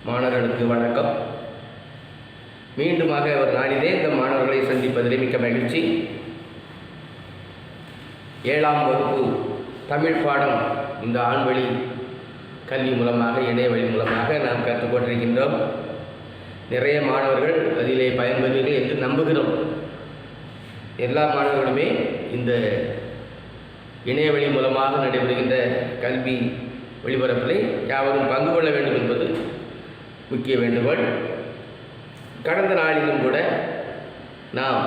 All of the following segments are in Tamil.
மாணவர்களுக்கு வணக்கம். மீண்டுமாக ஒரு நாளிலே இந்த மாணவர்களை சந்திப்பதிலே மிக்க மகிழ்ச்சி. 7ஆம் வகுப்பு தமிழ் பாடம் இந்த ஆண்வழி கல்வி மூலமாக, இணையவழி மூலமாக நாம் கற்றுக்கொண்டிருக்கின்றோம். நிறைய மாணவர்கள் அதிலே பயன்பெறுவீர்கள் என்று நம்புகிறோம். எல்லா மாணவர்களுமே இந்த இணையவழி மூலமாக நடைபெறுகின்ற கல்வி ஒளிபரப்பிலே யாவரும் பங்கு கொள்ள வேண்டும் என்பது முக்கிய வேண்டுகோள். கடந்த நாளிலும் கூட நாம்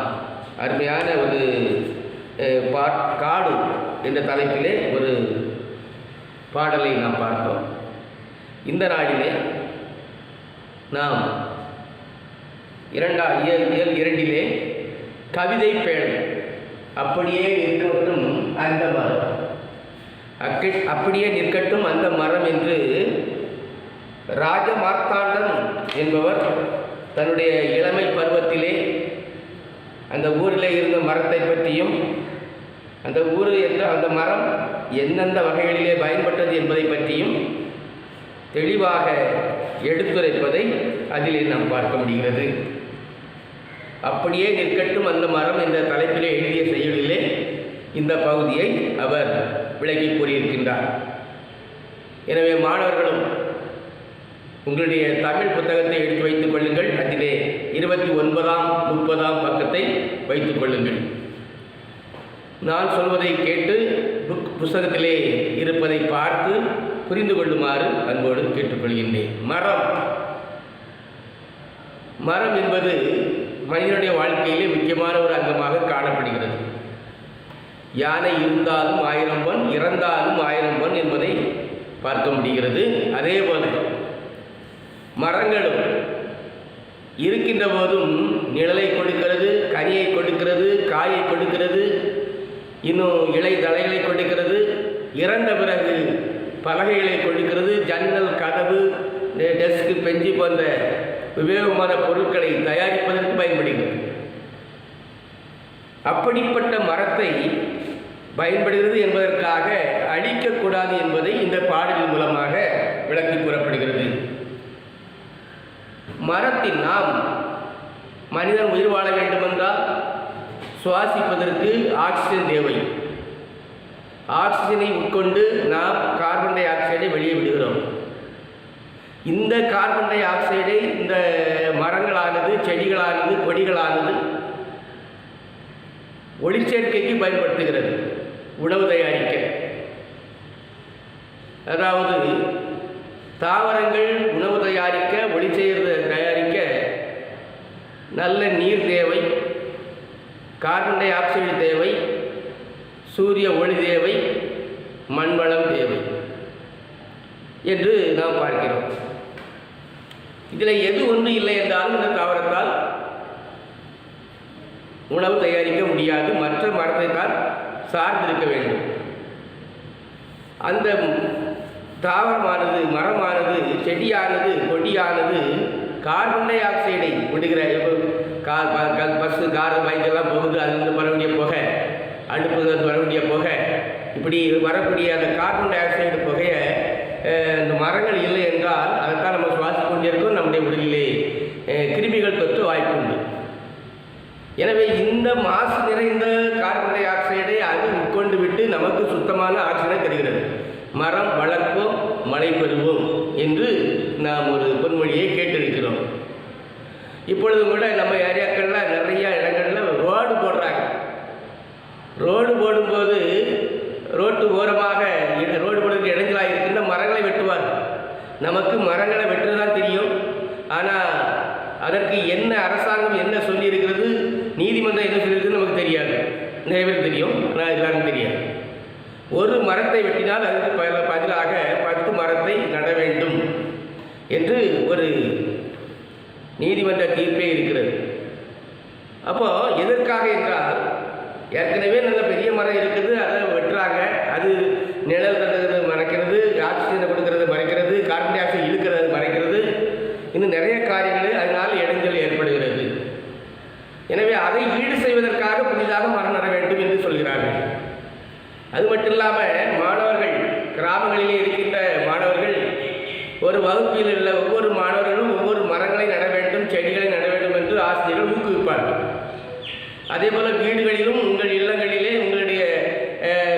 அருமையான ஒரு காடு என்ற தலைப்பிலே ஒரு பாடலை நாம் பார்த்தோம். இந்த நாளிலே நாம் இயல் 2 கவிதை பேழை அப்படியே நிற்கட்டும் அந்த மரம், அப்படியே நிற்கட்டும் அந்த மரம் என்று ராஜ மார்த்தாண்டன் என்பவர் தன்னுடைய இளமை பருவத்திலே அந்த ஊரிலே இருந்த மரத்தை பற்றியும், அந்த ஊர் என்ற அந்த மரம் எந்தெந்த வகைகளிலே பயன்பட்டது என்பதை பற்றியும் தெளிவாக எடுத்துரைப்பதை அதிலே நாம் பார்க்க முடிகிறது. அப்படியே நிற்கட்டும் அந்த மரம் என்ற தலைப்பிலே எழுதிய செய்யுளிலே இந்த பகுதியை அவர் விளக்கி கூறியிருக்கின்றார். எனவே மாணவர்களும் உங்களுடைய தமிழ் புத்தகத்தை எடுத்து வைத்துக் கொள்ளுங்கள். அதிலே 29ஆம் 30ஆம் பக்கத்தை வைத்துக் கொள்ளுங்கள். நான் சொல்வதை கேட்டு புத்தகத்திலே இருப்பதை பார்த்து புரிந்து கொள்ளுமாறு அன்போடு கேட்டுக்கொள்கின்றேன். மரம் என்பது மனிதனுடைய வாழ்க்கையிலே முக்கியமான ஒரு அங்கமாக காணப்படுகிறது. யானை இருந்தாலும் 1000 பொன், இறந்தாலும் 1000 பொன் என்பதை பார்க்க முடிகிறது. அதே போல மரங்களும் இருக்கின்ற போதும் நிழலை கொடுக்கிறது, கனியை கொடுக்கிறது, காயை கொடுக்கிறது, இன்னும் இலை தழைகளை கொடுக்கிறது. இறந்த பிறகு பலகைகளை கொடுக்கிறது, ஜன்னல், கதவு, டெஸ்க், பெஞ்சு போன்ற உபயோகமான பொருட்களை தயாரிப்பதற்கு பயன்படுகிறது. அப்படிப்பட்ட மரத்தை பயன்படுகிறது என்பதற்காக அழிக்கக்கூடாது என்பதை இந்த பாடலின் மூலமாக விளக்கி கூறப்படுகிறது. மரத்தில் நாம் மனிதன் உயிர் வாழ வேண்டுமென்றால் சுவாசிப்பதற்கு ஆக்சிஜன் தேவை. ஆக்சிஜனை உட்கொண்டு நாம் கார்பன் டை ஆக்சைடை வெளியே விடுகிறோம். இந்த கார்பன் டை ஆக்சைடை இந்த மரங்களானது, செடிகளானது, கொடிகளானது ஒளிச்சேர்க்கைக்கு பயன்படுத்துகிறது, உணவு தயாரிக்க. அதாவது தாவரங்கள் உணவு தயாரிக்க, தயாரிக்க நல்ல நீர் தேவை, கார்பன் டை ஆக்சைடு தேவை, சூரிய ஒளி தேவை, மண்வளம் தேவை என்று நாம் பார்க்கிறோம். இதில் எது ஒன்று இல்லை என்றாலும் இந்த தாவரத்தால் உணவு தயாரிக்க முடியாது. மற்ற மரத்தை தான் சார்ந்திருக்க வேண்டும். அந்த தாவரமானது, மரமானது, செடியானது, கொடியானது கார்பன் டை ஆக்சைடை விடுகிற பஸ்ஸு, காரு, பைக்கெல்லாம் போகுது, அதுலேருந்து வரக்கூடிய புகை, அடுப்புலேருந்து வரக்கூடிய புகை, இப்படி வரக்கூடிய அந்த கார்பன் டை ஆக்சைடு புகையை இந்த மரங்கள் இல்லை என்றால் அதைத்தான் நம்ம சுவாசிக்க கொண்டிருக்கோம். நம்முடைய உடலிலே கிருமிகள் தொற்று வாய்ப்புண்டு. எனவே இந்த மாசு நிறைந்த கார்பன் டை ஆக்சைடை அது உட்கொண்டு விட்டு நமக்கு சுத்தமான ஆக்சிஜனை தருகிறது. மரம் வளர்ப்போம், மழை பெறுவோம் என்று நாம் ஒரு பொன்மொழியை கேட்டிருக்கிறோம். இப்பொழுது கூட நம்ம ஏரியாக்களில் நிறைய இடங்களில் ரோடு போடுறாங்க. ரோடு போடும்போது ரோட்டு ஓரமாக ரோடு போடுறதுக்கு இடைஞ்சலாக இருக்கின்ற மரங்களை வெட்டுவார். நமக்கு மரங்களை வெட்டுறதுதான் தெரியும். ஆனால் அதற்கு என்ன அரசாங்கம் என்ன சொல்லியிருக்கிறது, நீதிமன்றம் என்ன சொல்லியிருக்குன்னு நமக்கு தெரியாது. நிறைய பேர் தெரியும், ஆனால் எல்லாருக்கும் தெரியாது. ஒரு மரத்தை வெட்டினால் அதற்கு பதிலாக 10 மரத்தை நட வேண்டும் என்று ஒரு நீதிமன்ற தீர்ப்பே இருக்கிறது. அப்போது எதற்காக என்றால், ஏற்கனவே நல்ல பெரிய மரம் இருக்குது, அதை வெட்டுறாங்க. அது நிழல் தட்டுறது மறைக்கிறது, ஆக்சிஜனை கொடுக்கறது மறைக்கிறது, கார்பன் டை ஆக்சைடு இழுக்கிறது மறைக்கிறது, இன்னும் நிறைய காரியங்கள் அதனால் இடைஞ்சல் ஏற்படுகிறது. எனவே அதை ஈடு செய்வதற்காக புதிதாக மரம் நட வேண்டும் என்று சொல்கிறார்கள். அது மட்டும் இல்லாமல் மாணவர்கள், கிராமங்களிலே இருக்கின்ற மாணவர்கள் ஒரு வகுப்பில் உள்ள ஒவ்வொரு மாணவர்களும் ஒவ்வொரு மரங்களை நட வேண்டும், செடிகளை நட வேண்டும் என்று ஆசிரியர்கள் ஊக்குவிப்பார்கள். அதே போல் வீடுகளிலும் உங்கள் இல்லங்களிலே உங்களுடைய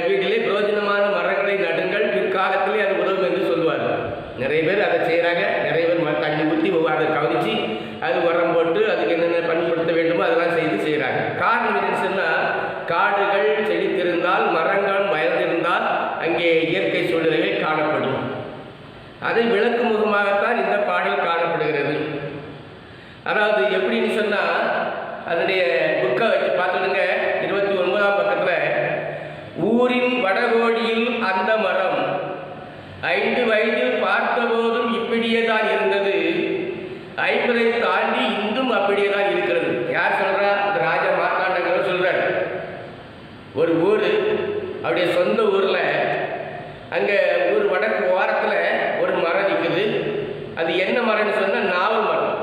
வீட்டிலே பிரயோஜனமான மரங்களை நடுங்கள், பிற்காலத்திலே அது உதவும் என்று சொல்வார்கள். நிறைய பேர் அதை செய்கிறாங்க. நிறைய பேர் தண்ணி ஊற்றி அதை கவனித்து அது உரம் போட்டு அதுக்கு என்னென்ன பயன்படுத்த வேண்டுமோ அதெல்லாம் செய்கிறாங்க. காரணம் என்னன்னு சொன்னால், காடுகள் செழித்திருந்தால், மரங்கள் வயந்திருந்தால் அங்கே இயற்கை சூழ்நிலைகள் காணப்படும். அதை விளக்கும் முகமாகத்தான் இந்த பாடல் காணப்படுகிறது. அதாவது எப்படின்னு சொன்னால், அதனுடைய புக்கை வச்சு பார்த்துடுங்க. 29ஆம் பக்கத்தில், ஊரின் வடகோடியில் அந்த மரம் 5 வயதில் பார்த்தபோதும் இப்படியே தான் இருந்தது, 50 தாண்டி இன்றும் அப்படியே தான் இருக்கிறது. யார் சொல்கிறா? அந்த ராஜா மார்த்தாண்டங்கிறவர் சொல்கிறார். ஒரு ஊர், அவருடைய சொந்த ஊரில், அங்கே ஊர் வடக்கு ஓரத்தில் ஒரு மரம் நிற்குது. அது என்ன மரம்னு சொன்னால் நாவல் மரம்.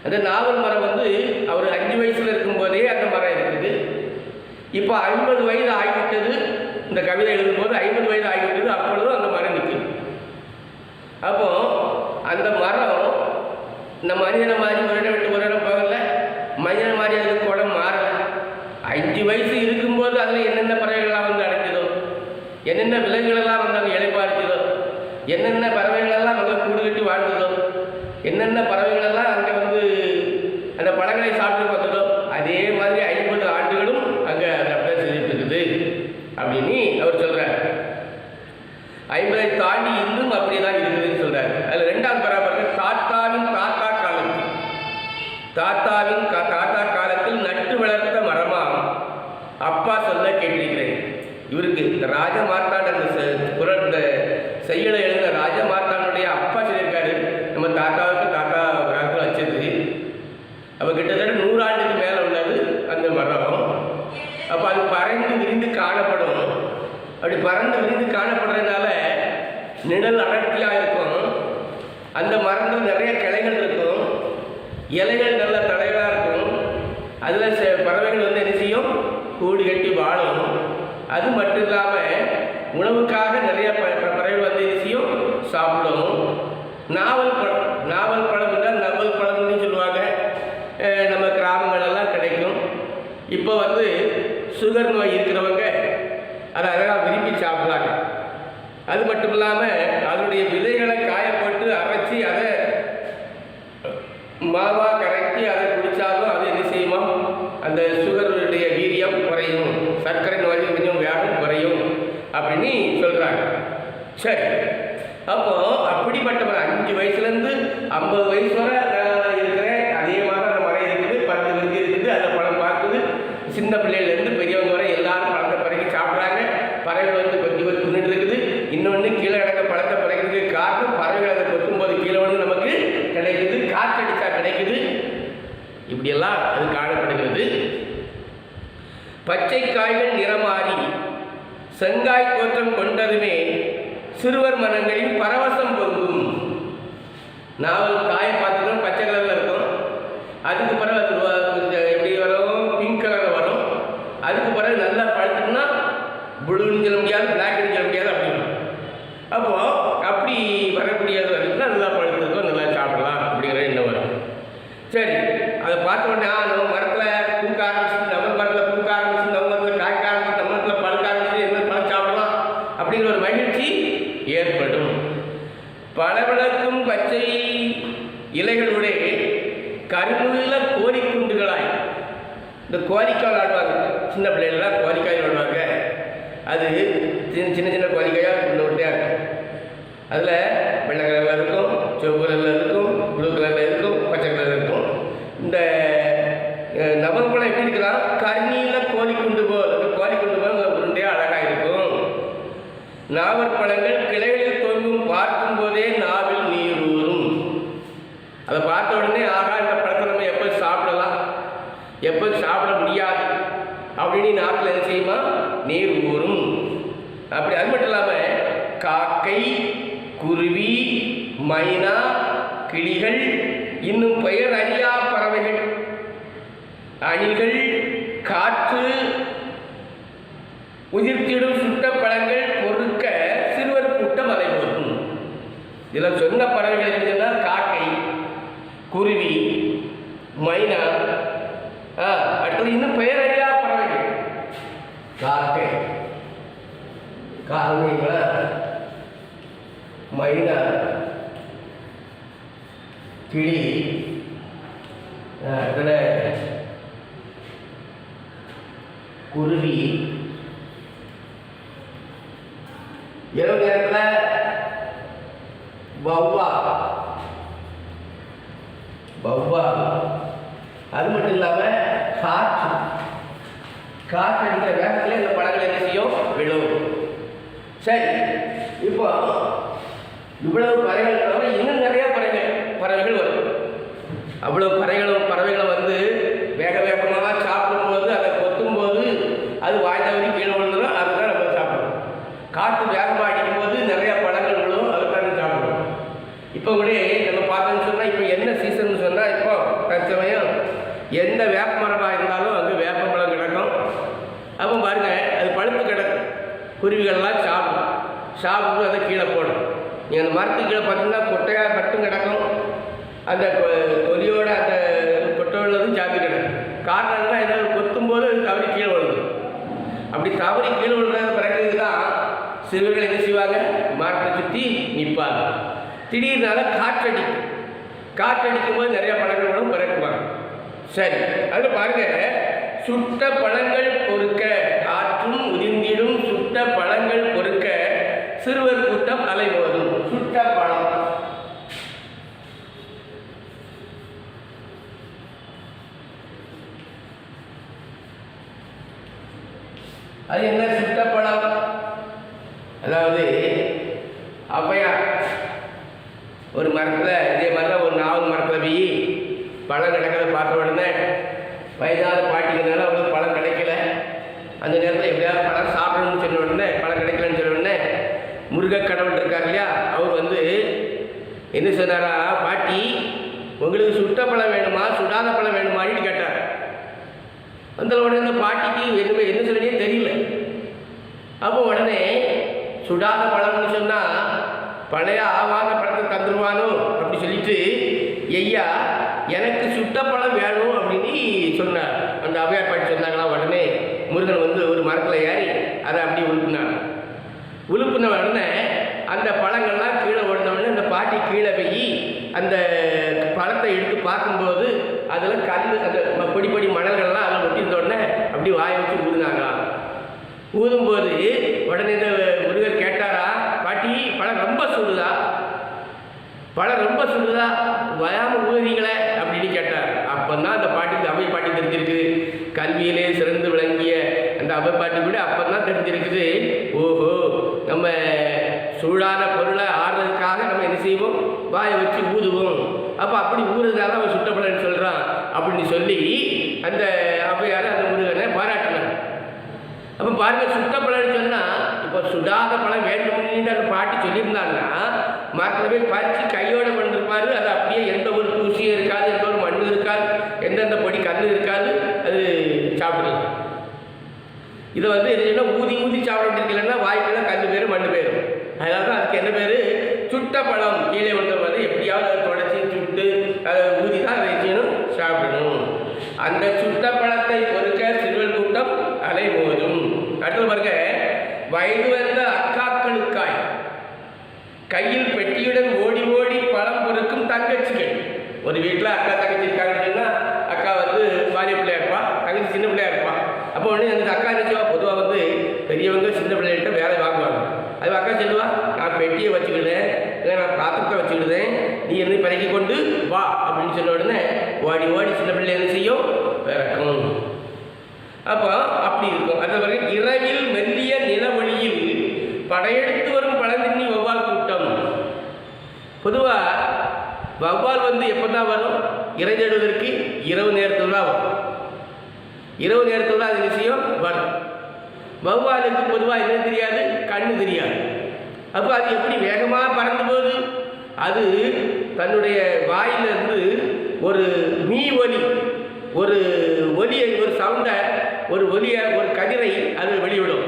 அந்த நாவல் மரம் அவர் 5 வயசில் இருக்கும்போதே அந்த மரம் இருக்குது. இப்போ 50 வயது ஆகிவிட்டது. இந்த கவிதை எழுதும்போது 50 வயது ஆகிவிட்டது. அப்பொழுதும் அந்த மரம் நிற்குது. அப்போ அந்த மரம் இந்த மனிதனை மாதிரி ஒரு இடம் விட்டு ஒரு இடம் போகல, மனிதனை மாதிரி அதுக்கு குடம் மாறலை. 5 வயசு இருக்கும்போது அதில் என்னென்ன பறவைகள்லாம் அடைஞ்சதோ, என்னென்ன விலங்குகளெல்லாம் அங்கே இழைப்பாடுச்சதோ, என்னென்ன பறவைகளெல்லாம் அங்கே கூடு கட்டி வாழ்ந்ததோ, என்னென்ன பறவைகளெல்லாம் அங்கே அந்த பழங்களை சாப்பிட்டு வந்ததோ, அதே மாதிரி 50 ஆண்டுகளும் அங்கே அதை அப்படியே செஞ்சுட்டு இருக்குது அப்படின்னு அவர் சொல்கிறார். 50 தாண்டி இன்னும் அப்படியே தான் இருக்குதுன்னு சொல்கிறார். அதில் 2ஆம் பராபரத்தில், தாத்தாவின் தாத்தா காலத்தில், தாத்தாவின் தாத்தா காலத்தில் நட்டு வளர்த்த மரமாம் அப்பா சொல்ல கேட்டிருக்கிறேன். இவருக்கு இந்த ராஜ மார்த்தாண்டன் குரல், இந்த செய்யலை எழுதின ராஜ மார்த்தாண்டனுடைய அப்பா சொல்லியிருக்காரு, நம்ம தாத்தாவுக்கு தாத்தா காலத்தில் வச்சது. அப்போ கிட்டத்தட்ட 100 ஆண்டுக்கு மேலே உள்ளது அந்த மரம். அப்போ அது பறந்து விரிந்து காணப்படும். அப்படி பறந்து விரிந்து காணப்படுறதுனால நிழல் அடர்த்தியாக இருக்கும். அந்த மரங்கள் நிறைய கிளைகள் இருக்கும், இலைகள் நல்ல தலைகளாக இருக்கும். அதில் பறவைகள் என்ன செய்யும்? கூடு கட்டி வாழும். அது மட்டும் இல்லாமல் உணவுக்காக நிறைய பறவைகள் என்ன செய்யும்? சாப்பிடும். நாவல் பழம் என்றால் நவல் பழம்னு சொல்லுவாங்க. நம்ம கிராமங்களெல்லாம் கிடைக்கும். இப்போ சுகர் நோய் இருக்கிறவங்க அதை அழகாக விரும்பி சாப்பிட்றாங்க. அது மட்டும் இல்லாமல் அதனுடைய விதைகளை காயப்பட்டு அரைச்சி அதை மாவாக கரைச்சி அதை குடித்தாலும் அது என்ன செய்யுமா? அந்த சுகருடைய வீரியம் குறையும், சர்க்கரை நோய் கொஞ்சம் வேகம் குறையும் அப்படின்னு சொல்கிறாங்க. சரி, அப்போது அப்படிப்பட்டவர் 5 வயசுலேருந்து 50 வயசு வரை இருக்கிறேன். அதே மாதிரி அந்த மரம் இருக்குது, 10 வயசு இருக்குது, அந்த பழம் பார்க்குது. சின்ன பிள்ளைகள்லேருந்து பெரியவங்க வரை எல்லாரும் பழத்தை பறக்கி சாப்பிட்றாங்க. பறவைகள் கொத்தி தின்னுட்டு இருக்குது. இன்னொன்று, கீழே கிடக்க பழத்தை பறக்கிறதுக்கு காரணம் பறவைகள் அதை கொத்தும்போது கீழே நமக்கு கிடைக்குது, காற்றடிச்சா கிடைக்குது. இப்படியெல்லாம் அது காணப்படுகிறது. பச்சை காய்கள் நிறமாறி செங்காய் தோற்றம் கொண்டதுமே சிறுவர் மனங்களில் பரவசம் பொங்கும். நாவல் காயை பார்த்துட்டோம், பச்சை கலரில் இருக்கும். அதுக்கு பிறகு அது எப்படி வரும்? பிங்க் கலரில் வரும். அதுக்கு பிறகு நல்லா பழுத்துட்டுனா ப்ளூன்னு சொல்ல முடியாது, பிளாக்னு சொல்ல முடியாது, அப்படி வரும். அப்போது அப்படி வரக்கூடியது வந்துச்சுன்னா நல்லா பழுத்ததும் நல்லா சாப்பிடலாம் அப்படிங்கிற எண்ணம் வரும். சரி, அதை பார்த்த உடனே நம்ம மரத்தில் பூக்க ஆரம்பிச்சு, நம்ம மரத்தில் பூக்க ஆரம்பிச்சு, நம்ம மரத்தில் காய்க்க ஆரம்பிச்சு, நம்ம மரத்தில் பழுக்க ஆரம்பிச்சு, என்ன பழம் சாப்பிடலாம் அப்படிங்கிற ஒரு மகிழ்ச்சி ஏற்படும். பளபளக்கும் பச்சை இலைகளுடைய கருமுள்ள கோரிக்குண்டுகளாய், இந்த கோரிக்காய் விளாடுவாங்க சின்ன பிள்ளைகள்லாம், கோரிக்காய் விளாடுவாங்க. அது சின்ன சின்ன கோரிக்காயாக உள்ள உருட்டையாக இருக்கும். அதில் வெள்ளை கலரில் இருக்கும், சிவப்பு கலரில் இருக்கும், ப்ளூ கலரில் இருக்கும், பச்சை கலரில் இருக்கும். இந்த நவல் பழம் எப்படி இருக்கிறான்? கருநீல கோழிக்குண்டு போல், கோழிக்குண்டு போல் உருண்டையாக அழகாக இருக்கும். நாவற்பழங்கள் கிளைகளில் தொங்கும், பார்க்கும் போதே நாவில் நீர் ஊறும். அதை பார்த்த உடனே ஆகா, இந்த பழத்தை நம்ம எப்போ சாப்பிடலாம், எப்போ சாப்பிட முடியாது அப்படின்னு நாட்டில் என்ன செய்யுமா? நீர் ஊறும். அப்படி அது மட்டும் இல்லாமல் காக்கை, குருவி, மைனா, கிளிகள், இன்னும் பெயர் அறியா பறவைகள், அணில்கள், காற்று, உதிர்த்திடும் சுட்ட பழங்கள் பொறுக்க சிறுவர் கூட்டம் அலைபோகும். இதில் சொன்ன பறவைகள் என்னன்னா காக்கை, குருவி, மைனா, அடுத்தது இன்னும் பெயரறியா பறவைகள். காக்கை, காக்கைங்களா, மைனா, கிளி, அதில் குருவி, இரவு நேரத்தில் வௌவா, அது மட்டும் இல்லாமல் காற்று அடிக்கிற வேகத்தில் இந்த பழங்கள் என்ன செய்யும், விழும். சரி, இப்போ இவ்வளவு பறவைகள் தவிர இன்னும் நிறைய பறவைகள் வரும். அவ்வளவு பறவைகளை வந்து வேக வேகமாக சாப்பிடும்போது, அதை கொத்தும்போது அது வாய் தவறி கீழே விழுந்துடும். அதுதான் நம்ம சாப்பிடுவோம். காற்று வேகமாக அடிக்கும்போது நிறைய பழங்கள் விழும், அதுதான் சாப்பிடுவோம். இப்போ கூட நம்ம பார்த்தோன்னு சொன்னால், இப்போ என்ன சீசன் சொன்னால், இப்போ தற்சமயம் எந்த வேப்ப மரமாக இருந்தாலும் அங்கே வேப்ப பழம் கிடக்கும். அப்போ பாருங்க, அது பழுத்து கிடக்கும். குருவிகள்லாம் சாப்பிட்டு அதை கீழே போடும். நீங்கள் அந்த மரத்துக்கு கீழே பார்த்தீங்கன்னா கொட்டையாக மட்டும் கிடக்கும். அந்த கொதியோட அந்த கொட்டை உள்ளதும் சாப்பிட்டு கிடக்கும். காரணம்னா ஏதாவது கொத்தும்போது அது தவறி கீழே விழுது. அப்படி தவறி கீழே விழுறது பிறகு தான் சிறுவர்கள் என்ன செய்வாங்க, மரத்தை சுற்றி நிற்பாங்க. திடீர்னால காற்றடிக்கும் போது நிறைய பழங்களும் பிறக்குவாங்க. சரி, அதில் பாருங்க, சுட்ட பழங்கள் பொறுக்க காற்றும் உதிர்ந்திடும், சுட்ட பழங்கள் பொறுக்க சிறுவர் கூட்டம் அலைமோதும். சுட்ட பழம், அது என்ன சுட்ட பழம்? அதாவது ஔவையார் ஒரு மரத்தில், இதே மாதிரி தான் ஒரு நாவல் மரத்தில் போய் பழம் கிடைக்கிறத பார்த்த உடனே வயதான பாட்டிக்கிறதுனால அவங்களுக்கு பழம் கிடைக்கல. அந்த நேரத்தில் எப்படியாவது பழம் சாப்பிடணும்னு சொன்ன உடனே, பழம் கிடைக்கலன்னு சொன்ன உடனே முருகக் கடவுள் இருக்கார் இல்லையா, அவர் வந்து என்ன சொன்னாரா, பாட்டி உங்களுக்கு சுட்ட பழம் வேணுமா சுடாத பழம் வேணுமான்னு கேட்டார். அந்த உடனே இந்த பாட்டிக்கு என்ன சொல்லனே தெரியல. அப்போ உடனே சுடாத பழம்னு சொன்னால் பழைய ஆவாத பழத்தை தந்துடுவானோ அப்படி சொல்லிட்டு, ஐயா எனக்கு சுட்ட பழம் வேணும் அப்படின்னு சொன்னார். அந்த ஔவையார் பாட்டி சொன்னாங்களா. உடனே முருகன் வந்து ஒரு மரத்தில் ஏறி அதை அப்படி உழுப்புன உடனே அந்த பழங்கள்லாம் கீழே விழுந்த உடனே அந்த பாட்டி கீழே போய் அந்த பழத்தை எடுத்து பார்க்கும்போது அதில் அந்த பொடி மணல்கள்லாம் அதில் ஒட்டியிருந்த உடனே அப்படி வாயை வச்சு ஊதுனாங்களாம். ஊதும்போது உடனே இந்த முருகர் கேட்டாரா, பாட்டி பழம் ரொம்ப சுடுதா வயாமல் ஊதுறீங்களே அப்படின்னு கேட்டார். அப்போ தான் அந்த பாட்டிக்கு அவை பாட்டி தெரிஞ்சிருக்குது. கல்வியிலே சிறந்து விளங்கிய அந்த அவை பாட்டி கூட அப்போ தான் தெரிஞ்சிருக்குது, ஓஹோ நம்ம சூடான பொருளை ஆடுறதுக்காக நம்ம என்ன செய்வோம், வாயை வச்சு ஊதுவோம். அப்போ அப்படி ஊறுறதுனால அவன் சுட்டப்படன்னு சொல்கிறான் அப்படின்னு சொல்லி அந்த ஔவையார் அந்த முருகனை பாராட்டினாங்க. அப்போ பாருங்கள், சுட்டப்பழம்னு சொன்னால் இப்போ சுடாத பழம் வேண்டும்னு அந்த பாட்டி சொல்லியிருந்தாங்கன்னா மரத்தில் போய் பறித்து கையோடு பண்ணிருப்பாரு. அது அப்படியே எந்த ஒரு தூசியும் இருக்காது, எந்த ஒரு மண்ணும் இருக்காது, எந்தெந்த பொடி கண்ணு இருக்காது, அது சாப்பிடலாம். இதை வந்து எதுனா ஊதி சாப்பிட முடியலன்னா வாய்க்கெல்லாம் கண்ணு பேர் மண்ணு பேரும். அதனால தான் அதுக்கு என்ன பேர், சுட்ட பழம். கீழே விழுந்த மாதிரி எப்படியாவது அதை தொடச்சி சுட்டு அதை ஊதி தான் அதை செய்யணும், சாப்பிடணும். அந்த சுட்ட பழத்தை பொறுக்க சிறுவன் கூட்டம் அலைமோதும். அடுத்து பாருங்க, வயது வந்த அக்காக்களுக்காய் கையில் பெட்டியுடன் ஓடி பழம் பொறுக்கும் தங்கச்சிகள். ஒரு வீட்டில் அக்கா தங்கச்சி இருக்காங்கன்னு சொன்னால், அக்கா வந்து பாலிய பிள்ளையா இருப்பா, தங்கச்சி சின்ன பிள்ளையா இருப்பா. அப்போ ஒன்று அந்த அக்கா நினச்சுவா, பொதுவாக வந்து பெரியவங்க சின்ன பிள்ளைகிட்ட வேலை வாங்குவாங்க. அது அக்கா சொல்லுவா, நான் பெட்டியை வச்சுக்கிடுறேன், இல்லை நான் பாத்திரத்தை வச்சுக்கிடுறேன், நீ என்ன பிறக்கி கொண்டு வா அப்படின்னு சொன்ன உடனே ஓடி சின்ன பிள்ளை என்ன செய்யும், பிறக்கும். அப்போ அப்படி இருக்கும். அது வரைக்கும் இரவில் மெல்லிய நிலவொளியில் படையெடுத்து வரும் பழந்தின்னி வௌவால் கூட்டம். பொதுவாக வௌவால் வந்து எப்போ தான் வரும், இறை தேடுவதற்கு இரவு நேரத்தில் தான் வரும். இரவு நேரத்தில் தான் அது விஷயம் வரும். வௌவாலுக்கு பொதுவாக என்ன தெரியாது, கண்ணு தெரியாது. அப்போ அது எப்படி வேகமாக பறந்து போகுது, அது தன்னுடைய வாயிலிருந்து ஒரு ஒரு ஒலியை, ஒரு சவுண்டை, ஒரு கதிரை அது வெளிவிடும்.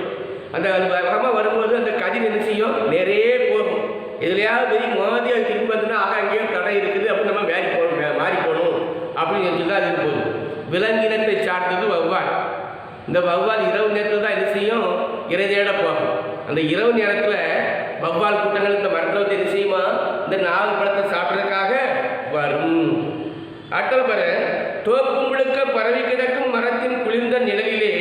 அந்த வேகமாக வரும்போது அந்த கதிர் என்ன செய்யும், நேரே போகும். எதுலையாவது பெரிய மோதி அது திரும்பி வந்துன்னா ஆக அங்கேயோ தடை இருக்குது அப்படின்னு நம்ம மாறி போகணும் அப்படின்னு சொல்லி தான் அது போகுது. விலங்கினத்தை சார்ந்தது வௌவால். இந்த வௌவால் இரவு நேரத்தில் தான் என்ன செய்யும், இறை தேட போகும். அந்த இரவு நேரத்தில் வௌவால் கூட்டங்கள் இந்த மரத்தில் வந்து என்ன செய்யுமா, இந்த நாவல் பழத்தை சாப்பிட்றதுக்காக வரும். அடுத்த பாரு, தோப்பு முழுக்க பரவி கிடக்கும் மரத்தின் குளிர்ந்த நிழலிலே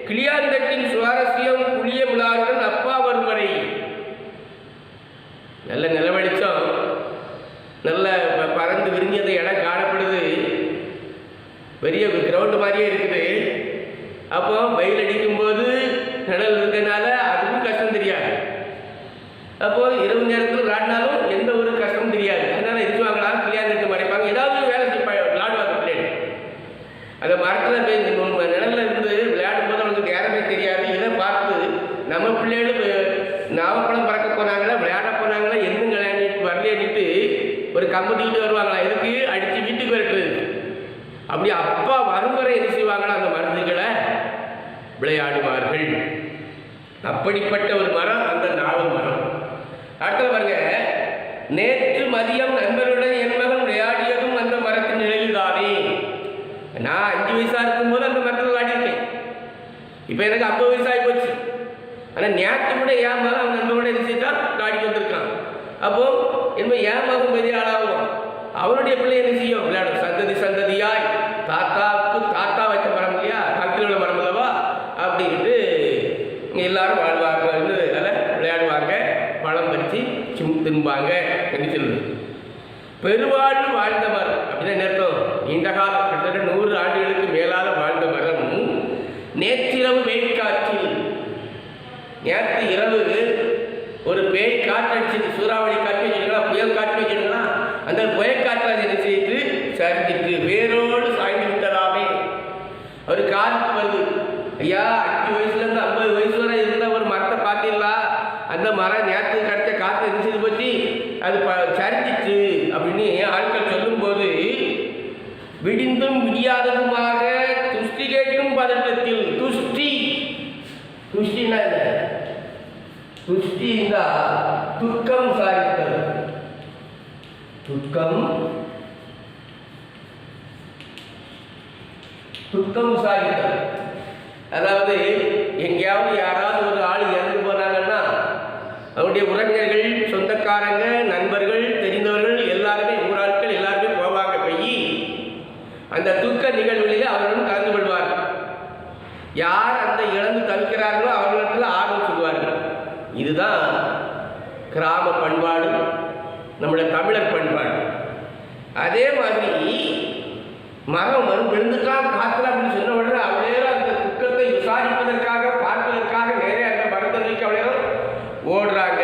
கிளியாந்தட்டின் சுவாரஸ்யம் புளிய விழாவுடன் அப்பா வரும் வரை. நல்ல நிலவெளிச்சம், நல்ல பறந்து விரிஞ்சு அந்த இடம் காணப்படுது, பெரிய கிரவுண்டு மாதிரியே இருக்குது. அப்போ வெயில் அடிக்கும்போது நிழல் இருக்கிறதுனால அதுவும் கஷ்டம் தெரியாது. அப்போது இரவு நேரத்தில் விளையாடினாலும் எந்த ஒரு கஷ்டமும் தெரியாது. அதனால் இருந்துவாங்களா கிளியாந்தட்டு மறைப்பாங்க, ஏதாவது வேலை விளையாடுவாங்க பிள்ளைகள். அந்த மரத்தில் நிழலில் இருந்து விளையாடும் போது அவங்களுக்கு நேரமே தெரியாது. இதை பார்த்து நம்ம பிள்ளைகளும் நாவப்பழம் பறக்க போனாங்களா, விளையாட போனாங்களா, எந்த விளையாடிட்டு வரலேன்னுட்டு ஒரு கம்பத்துக்கிட்டு வருவாங்களா, எதுக்கு அடித்து வீட்டுக்கு வரட்டுறது. அப்படி அப்பா வரும் வரை என்ன செய்வாங்களா, அந்த மருந்துகளை விளையாடுவார்கள். அப்படிப்பட்ட ஒரு மரம் அந்த நாவல் மரம். அடுத்த பாருங்க, நேற்று மதியம் நண்பருடன் என் மகன் விளையாடியதும் அந்த மரத்தின் நிழலில் தானே. நான் 5 வயசா இருக்கும்போது அந்த மரத்தில் விளையாடிருக்கேன். இப்போ எனக்கு 50 வயசாகி போச்சு. ஆனால் நேற்று கூட என் மகன் அவன் நண்பரோட என்ன செய்தான் விளையாடிட்டு வந்திருக்கான். அப்போ என்ன என் மகன் பெரிய ஆளாகும், அவனுடைய பிள்ளை என்ன செய்யும், விளையாடும். சந்ததி சந்ததியாய் தாத்தாவுக்கு தாத்தா வச்ச மரம் இல்லையா, பக்கத்தில் உள்ள மரம் அல்லவா அப்படின்ட்டு எல்லாரும் வாழ்வாங்க, அதில் விளையாடுவாங்க, பழம் பறித்து தின்பாங்க என்று சொல்லுது. பெருவாழ்வு வாழ்ந்த மரம் அப்படின்னா நேர்த்தம், நீண்ட காலம் கிட்டத்தட்ட 100 ஆண்டுகளுக்கு மேலாக வாழ்ந்த மரம். நேற்றிரவு வெயிற்காற்றில், நேற்று இரவு ஒரு பேய் காற்று அடிச்சுட்டு, சூறாவளி காற்று வச்சுருக்கலாம், புயல் காற்று வச்சுருக்கலாம், அந்த புயல் காற்றை என்ன செய்து சரிஞ்சிட்டு வேரோடு சாய்ந்து விட்டதாமே. ஒரு காற்று வருது, ஐயா 5 வயசுலேருந்து 50 வயசு வரை இருந்த ஒரு மரத்தை பார்த்தீங்களா, அந்த மரம் நேற்று கிடைச்ச காற்று என்ன செய்து போச்சு, அது சரிஞ்சிச்சு அப்படின்னு ஆட்கள் சொல்லும்போது, விடிந்தும் விடியாததுமாக துஷ்டி கேட்கும் பதட்டத்தில், துஷ்டினா என்ன, துஷ்டி துக்கம் சாரித்தல், துக்கம் சாரித்தல். அதாவது எங்கேயாவது யாராவது ஒரு ஆள் இறந்து போனாங்கன்னா அவருடைய உறவினர்கள், சொந்தக்காரங்க, நண்பர்கள், தெரிந்தவர்கள் எல்லாருமே, ஊராட்கள் எல்லாருமே போவாங்க. போய் அந்த துக்க நிகழ்வுகளில் அவர்களும் கலந்து கொள்வார்கள். யார் அந்த இழந்து தவிக்கிறார்களோ அவர்களிடத்தில் ஆர்வம் சொல்வார்கள். இதுதான் கிராம பண்பாடு, நம்முடைய தமிழர் பண்பாடு. அதே மாதிரி மரம் விழுந்துட்டான் காத்துல அப்படின்னு சொன்ன உடனே அவளே அந்த துக்கத்தை விசாரிப்பதற்காக, பார்ப்பதற்காக நேரே அந்த மரத்தை நோக்கி அவளே ஓடுறாங்க.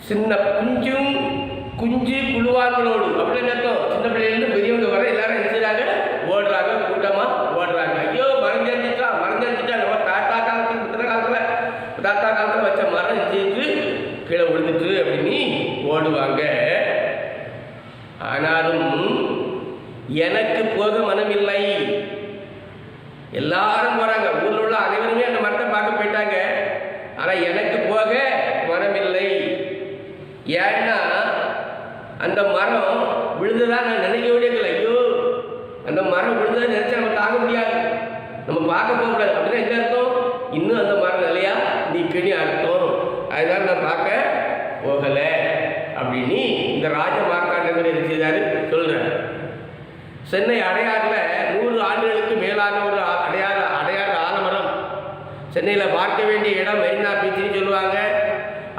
சின்ன குஞ்சு குழுவான்களோடு அப்படின்னு அர்த்தம். சின்ன பிள்ளைலேருந்து பெரியவங்க வர எல்லாரும் என்ன செய்றாங்க, ஓடுறாங்க, கூட்டமாக ஓடுறாங்க. ஐயோ மறைஞ்சிட்டான், நம்ம தாத்தா காலத்தில் வச்ச மரம் செஞ்சு கீழே விழுந்துட்டு அப்படின்னு ஓடுவாங்க. ஆனாலும் எனக்கு போக மனமில்லை. எல்லாரும் போறாங்க, ஊரில் உள்ள அனைவருமே அந்த மரத்தை பார்க்க போயிட்டாங்க. ஆனால் எனக்கு போக மனமில்லை. ஏன்னா அந்த மரம் விழுந்ததா நான் நினைக்கவே இல்லை. ஐயோ அந்த மரம் விழுந்ததை நினைச்சா நம்ம தாங்க முடியாது, நம்ம பார்க்க போகக்கூடாது. அப்படின்னா என்ன அர்த்தம், இன்னும் அந்த மரம் நிலையா நிற்கனி அர்த்தம். அதனால நான் பார்க்க போகலை அப்படின்னு இந்த ராஜ மார்த்தாண்டவர் என்ன செய்தாரு சொல்றாரு. சென்னை அடையாறில் 100 ஆண்டுகளுக்கு மேலான ஒரு அடையாறு ஆலமரம். சென்னையில் பார்க்க வேண்டிய இடம் மெரினா பீச்சுன்னு சொல்லுவாங்க,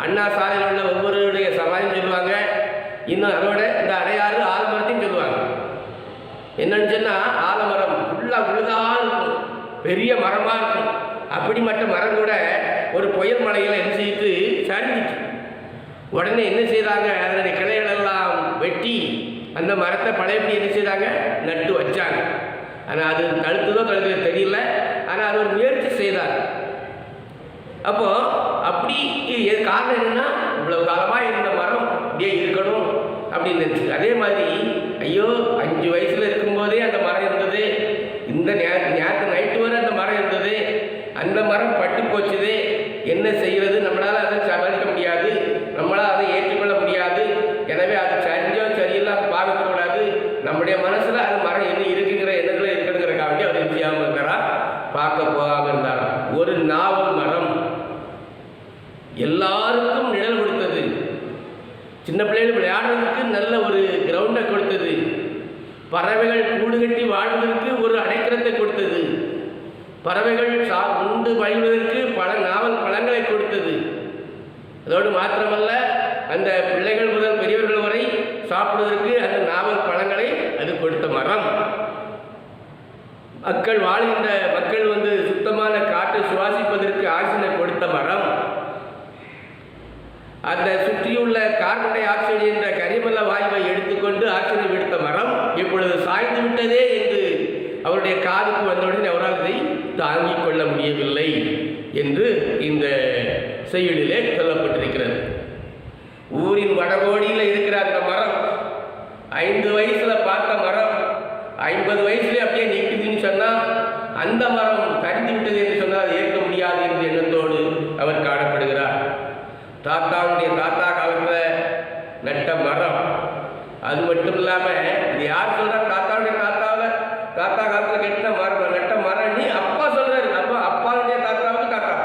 அண்ணா சாலையில் உள்ள ஒவ்வொருடைய சமாதின்னு சொல்லுவாங்க, இன்னும் அதோட இந்த அடையாறு ஆலமரத்தையும் சொல்லுவாங்க. என்னன்னு சொன்னால் ஆலமரம் ஃபுல்லாக விழுதாக இருக்கும், பெரிய மரமாக இருக்கும். அப்படிப்பட்ட மரம் கூட ஒரு புயல் மலையில் என்ன செய்து சரிஞ்சிச்சு. உடனே என்ன செய்தாங்க, அதனுடைய கிளைகளெல்லாம் வெட்டி அந்த மரத்தை பழையபடி என்ன செய்தாங்க, நட்டு வச்சாங்க. ஆனால் அது தடுத்ததோ தெரியல, ஆனால் அது ஒரு முயற்சி செய்தாங்க. அப்போது அப்படி காரணம் என்னென்னா, இவ்வளவு காலமாக இருந்த மரம் அப்படியே இருக்கணும் அப்படின்னு நினச்சி. அதே மாதிரி ஐயோ 5 வயசில் இருக்கும்போதே அந்த மரம் இருந்தது, இந்த நேற்று நைட்டு வரை அந்த மரம் இருந்தது, அந்த மரம் பட்டு போச்சுது, என்ன செய்கிறது, நம்மளால் அதை சமாளிக்க முடியாது. சின்ன பிள்ளைகள் விளையாடுறதுக்கு நல்ல ஒரு கிரவுண்டை கொடுத்தது. பறவைகள் கூடு கட்டி வாழ்வதற்கு ஒரு அடைக்கலத்தை கொடுத்தது. பறவைகள் உண்டு பயில்வதற்கு பல நாவல் பழங்களை கொடுத்தது. அதோடு மாத்திரமல்ல, அந்த பிள்ளைகள் முதல் பெரியவர்கள் வரை சாப்பிடுவதற்கு அந்த நாவல் பழங்களை அது கொடுத்த மரம். மக்கள் வாழ்கின்ற மக்கள் சுத்தமான காற்றை சுவாசிப்பதற்கு ஆக்சிஜனை கொடுத்த மரம். அந்த சுற்றியுள்ள கார்பன் டை ஆக்சைடு என்ற கரிமல வாயுவை எடுத்துக்கொண்டு ஆக்சிஜனை விடுத்த மரம் இப்பொழுது சாய்ந்து விட்டதே என்று அவருடைய காதுக்கு வந்தவுடன் அவரால் இதை தாங்கிக் கொள்ள முடியவில்லை என்று இந்த செய்யுளிலே சொல்லப்பட்டிருக்கிறது. ஊரின் வடகோடியில் இருக்கிற அந்த மரம் 5 வயசுல பார்த்த மரம் 50 வயசுல அப்படியே நிற்குதுன்னு சொன்னால் அந்த மரம் கரிந்து விட்டது என்று சொன்னால் ஏற்க முடியாது என்ற எண்ணத்தோடு அவர் காணப்படுகிறார். தாத்தாவுடைய தாத்தா காலத்தில் நட்ட மரம். அது மட்டும் இல்லாமல் இது யார் சொல்றா? தாத்தாவுடைய தாத்தா காலத்தில் நட்ட மரம் நீ அப்பா சொல்றாரு. அப்பா அப்பாவுடைய தாத்தாவுக்கு தாத்தா.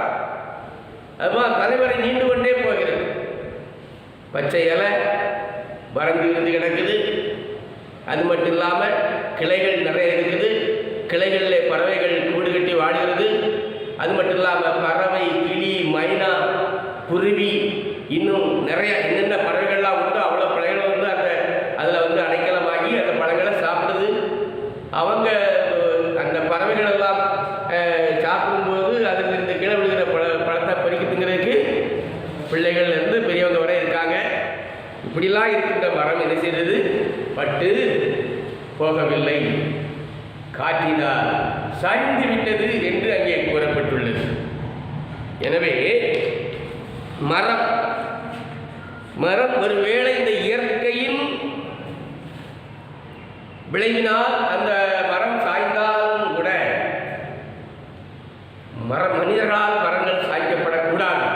அதுதான் தலைமுறை நீண்டு கொண்டே போகிறது. பச்சை இலை மறந்து இருந்து கிடக்குது. அது மட்டும் இல்லாமல் கிளைகள் நிறைய இருக்குது. கிளைகளில் பறவைகள் கூடு கட்டி வாடுகிறது. அது மட்டும் இல்லாமல் பறவை, கிளி, மைனா, குருவி, இன்னும் நிறைய என்னென்ன பறவைகள்லாம் உண்டு அவ்வளோ பறவைகள் அந்த அதில் அடைக்கலமாகி அந்த பழங்களை சாப்பிடுது. அவங்க அந்த பறவைகள் எல்லாம் சாப்பிடும்போது அதில் இருந்து கீழே விழுகிற பழத்தை பறிக்கிறதுங்கிறதுக்கு பிள்ளைகள்லேருந்து பெரியவங்க வரை இருக்காங்க. இப்படிலாம் இருக்கின்ற மரம் என்ன செய்தது? பட்டு போகவில்லை, காற்றினால் சரிந்து விட்டது என்று அங்கே கூறப்பட்டுள்ளது. எனவே மரம் ஒருவேளை இந்த இயற்கையின் விளைவினால் அந்த மரம் சாய்ந்தாலும் கூட மனிதர்களால் மரங்கள் சாய்க்கப்படக்கூடாது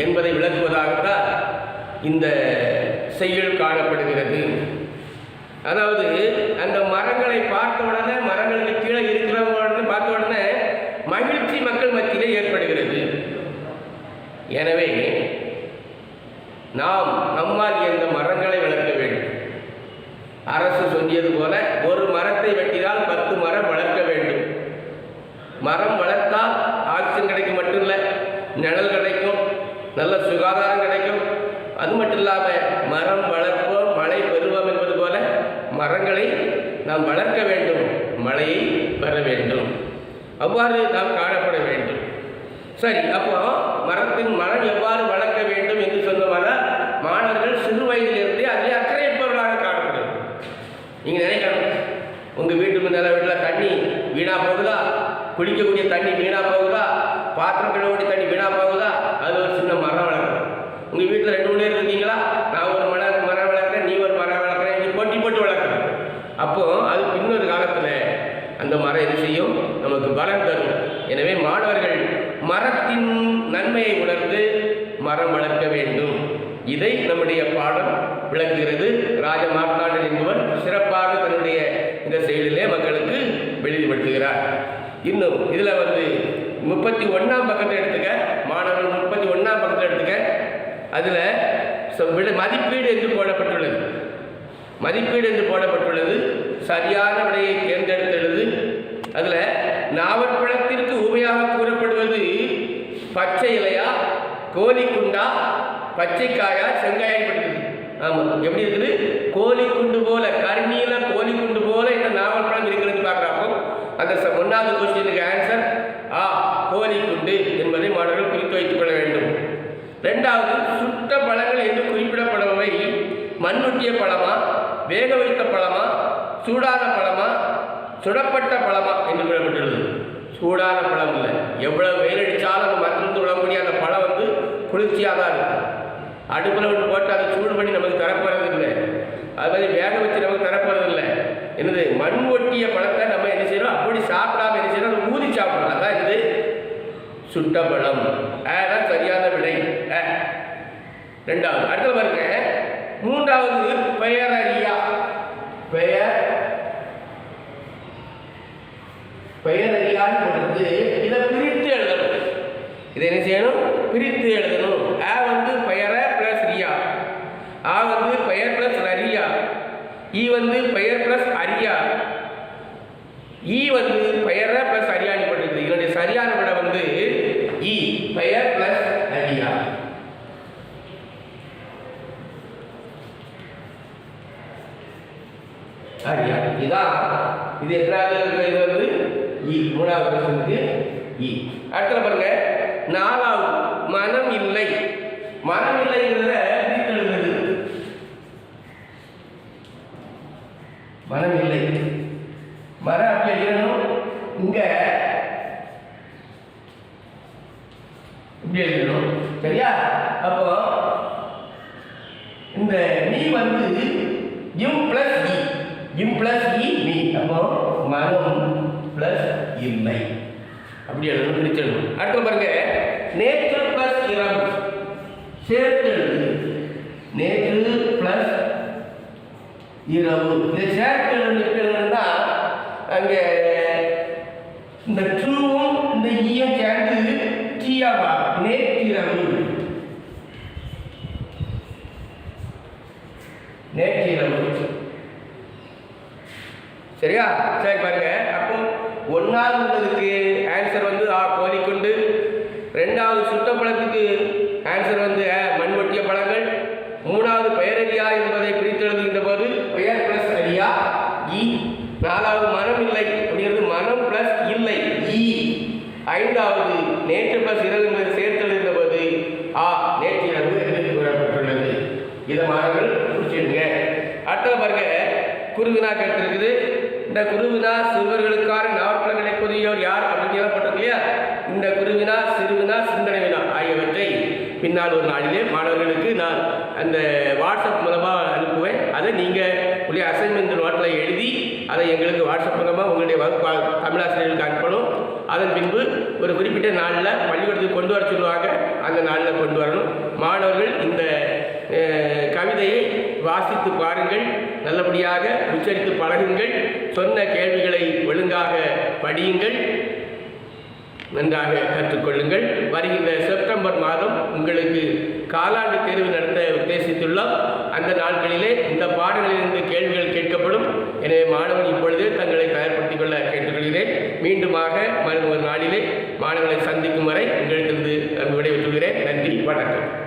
என்பதை விளக்குவதாகத்தான் இந்த செய்யுள் காணப்படுகிறது. அதாவது அந்த மரங்களை பார்த்த உடனே, மரங்களுக்கு கீழே இருக்கிறவங்க பார்த்த உடனே மகிழ்ச்சி மக்கள் மத்தியிலே ஏற்படுகிறது. எனவே நாம் நம்மால் இந்த மரங்களை வளர்க்க வேண்டும். அரசு சொல்லியது போல ஒரு மரத்தை வெட்டினால் 10 மரம் வளர்க்க வேண்டும். மரம் வளர்த்தால் ஆக்சிஜன் கிடைக்கும் மட்டும் இல்லை, நிழல் கிடைக்கும், நல்ல சுகாதாரம் கிடைக்கும். அது மட்டும் இல்லாமல் மரம் வளர்ப்போம் மழை பெறுவோம் என்பது போல மரங்களை நாம் வளர்க்க வேண்டும், மழையை பெற வேண்டும். அவ்வாறு நாம் காணப்பட வேண்டும். சரி, அப்போ மரம் எவ்வாறு வளர்க்க வேண்டும் என்று சொன்னோம்னா மாணவர்கள் சிறு வயதிலிருந்தே அதிலே அக்கறை எடுப்பவர்களாக காணப்படும். நீங்கள் நினைக்கணும், உங்கள் வீட்டில் தண்ணி வீணாக போகுதா, குடிக்கக்கூடிய தண்ணி வீணாக போகுதா, பாத்திரம் கழுவக்கூடிய தண்ணி வீணாக போகுதா, அது ஒரு சின்ன மரம் வளர்க்கணும். உங்கள் வீட்டில் 2 பேர் இருக்கீங்களா, நான் ஒரு மரம் வளர்க்குறேன், நீ ஒரு மரம் வளர்க்குறேன், இது போட்டு வளர்க்கணும். அப்போது அது பின்னொரு காலத்தில் அந்த மரம் என்ன செய்யும்? நமக்கு பலம் தரும். எனவே மாணவர்கள் மரத்தின் நன்மையை உணர்ந்து மரம் வளர்க்க வேண்டும். இதை நம்முடைய பாடம் விளக்குகிறது. ராஜ மார்த்தாண்டன் என்பவர் சிறப்பாக தன்னுடைய இந்த செயலிலே மக்களுக்கு வெளிப்படுத்துகிறார். இன்னும் இதில் 31ஆம் பக்கத்தை எடுத்துக்க, மாணவர்கள் 31ஆம் பக்கத்தை எடுத்துக்க, அதில் மதிப்பீடு என்று போடப்பட்டுள்ளது. மதிப்பீடு என்று போடப்பட்டுள்ளது. சரியான விடையை தேர்ந்தெடுத்தது. அதில் நாவற்பழத்திற்கு ஊமையாக கூறப்படுவது பச்சை இலையா, கோழிக்குண்டா, பச்சைக்காயா, செங்காயப்படுகிறது. ஆமாம், எப்படி இருக்குது? கோழிக்குண்டு போல, கருநீல கோழிக்குண்டு போல இந்த நாவற்பழம் இருக்கிறது பார்க்குறாப்போ அந்த 1வது கொஸ்டினுக்கு ஆன்சர் கோழிக்குண்டு என்பதை மாணவர்கள் குறித்து வைத்துக் கொள்ள வேண்டும். 2வது, சுட்ட பழங்கள் என்று குறிப்பிடப்படுபவை மண்ணுட்டிய பழமா, வேக வைத்த பழமா, சூடான பழமா, சுடப்பட்ட பழமா என்று கூறப்பட்டுள்ளது. சூடான பழம் இல்லை, எவ்வளவு வெயில் அடித்தாலும் அந்த மரத்திலிருந்து விடக்கூடிய அந்த பழம் குளிர்ச்சியாக தான் இருக்கும். அடுப்பில் ஒன்று போட்டு அதை சூடு பண்ணி நமக்கு தரப்போறது இல்லை, அது மாதிரி வேக வச்சு நமக்கு தரப்போறது இல்லை. என்னது? மண் ஒட்டிய பழத்தை நம்ம என்ன செய்யணும்? அப்படி சாப்பிடாம என்ன செய்யணும்? அதை ஊதி சாப்பிடணும். அதான் இது சுட்ட பழம். அதான் சரியான விடை. 2வது. அடுத்த பாருங்க, 3வது பெயரறியா. பெயரறியான்னு போட்டு இதை பிரித்து எழுதணும். இதை என்ன செய்யணும்? பிரித்து எழுதணும். பெயர பிளஸ் ரியா. ஆ வந்து பெயர் பிளஸ் அரியா, ஈ வந்து பெயர் பிளஸ் அரியா, ஈ வந்து பெயர பிளஸ் அரியானி போட்டிருக்கு. இதனுடைய சரியான விட வந்து ஈ பெயர் பிளஸ் அரியா. அரியா இதான் இது எத்தனாவது? இது வந்து ஈ. மூணாவது கொஸ்டினுக்கு ஈ. அடுத்த பாருங்க, நாலாவது மனம் இல்லை. மனம் இல்லைங்கிறத எழுதுறது. மனம் இல்லை மரம் அப்படி எழுதணும். இங்க இப்படி எழுதணும். சரியா? அப்போ இந்த நீ வந்து இம் பிளஸ் இ, இம் பிளஸ் இ நீ. அப்போ மனம் பிளஸ் இல்லை அப்படி எழுதணும், பிரிச்சு எழுதணும். அடுத்த பாருங்க, நேற்று பிளஸ் இரவு சேர்த்து எழுது. நேற்று பிளஸ் இரவு இதை சேர்த்து எழுதுனா அங்கே இந்த ட்ரூவும் இந்த ஈயும் சேர்ந்து டீயாவா நேற்றிரவு. நேற்றிரவு. சரியா? சரி பாருங்க. அப்போ ஒன்றாவது உள்ளதுக்கு ஆன்சர் வந்து ஆ கோழிக்குண்டு. ரெண்டாவது சுட்டப்பழத்துக்கு ஆன்சர் வந்து மண்வெட்டிய பழங்கள். மூணாவது பெயரறியா என்பதை பிரித்து எழுதுகின்ற போது பெயர் பிளஸ் அரியா ஈ. நாலாவது மனம் இல்லை அப்படிங்கிறது மனம் பிளஸ் இல்லை ஈ. ஐந்தாவது நேற்று பிளஸ் இரவு என்பதை சேர்த்து எழுதுகின்ற போது ஆ நேற்றிரவு என்று கூறப்பட்டுள்ளது. இதை மாணவர்கள் குறிச்சிடுங்க. அடுத்த பாருங்க, குருவினா கேட்டிருக்குது. இந்த குருவினா சிறுவர்களுக்கான நாவற்பழங்களை பொதியோர் யார் அப்படின்னு சொல்லப்பட்டிருக்கு இல்லையா? இந்த குருவினா, சிறுவினா, சிந்தனை வினா ஆகியவற்றை பின்னால் ஒரு நாளிலே மாணவர்களுக்கு நான் அந்த வாட்ஸ்அப் மூலமாக அனுப்புவேன். அதை நீங்கள் உங்களுடைய அசைன்மெண்ட் நோட்டில் எழுதி அதை எங்களுக்கு வாட்ஸ்அப் மூலமாக உங்களுடைய வகுப்பு தமிழாசிரியர்களுக்கு அனுப்பணும். அதன் பின்பு ஒரு குறிப்பிட்ட நாளில் பள்ளிக்கூடத்துக்கு கொண்டு வர சொல்லுவாங்க. அந்த நாளில் கொண்டு வரணும். மாணவர்கள் இந்த கவிதையை வாசித்து பாருங்கள், நல்லபடியாக உச்சரித்து பழகுங்கள், சொன்ன கேள்விகளை ஒழுங்காக படியுங்கள், நன்றாக கற்றுக்கொள்ளுங்கள். வருகின்ற செப்டம்பர் மாதம் உங்களுக்கு காலாண்டு தேர்வு நடத்த உத்தேசித்துள்ளோம். அந்த நாட்களிலே இந்த பாடங்களிலிருந்து கேள்விகள் கேட்கப்படும். எனவே மாணவர்கள் இப்பொழுதே தங்களை தயார்படுத்திக் கொள்ள கேட்டுக்கொள்கிறேன். மீண்டுமாக மறு ஒரு நாளிலே மாணவர்களை சந்திக்கும் வரை உங்களிடத்திலிருந்து விடைபெற்றுகிறேன். நன்றி, வணக்கம்.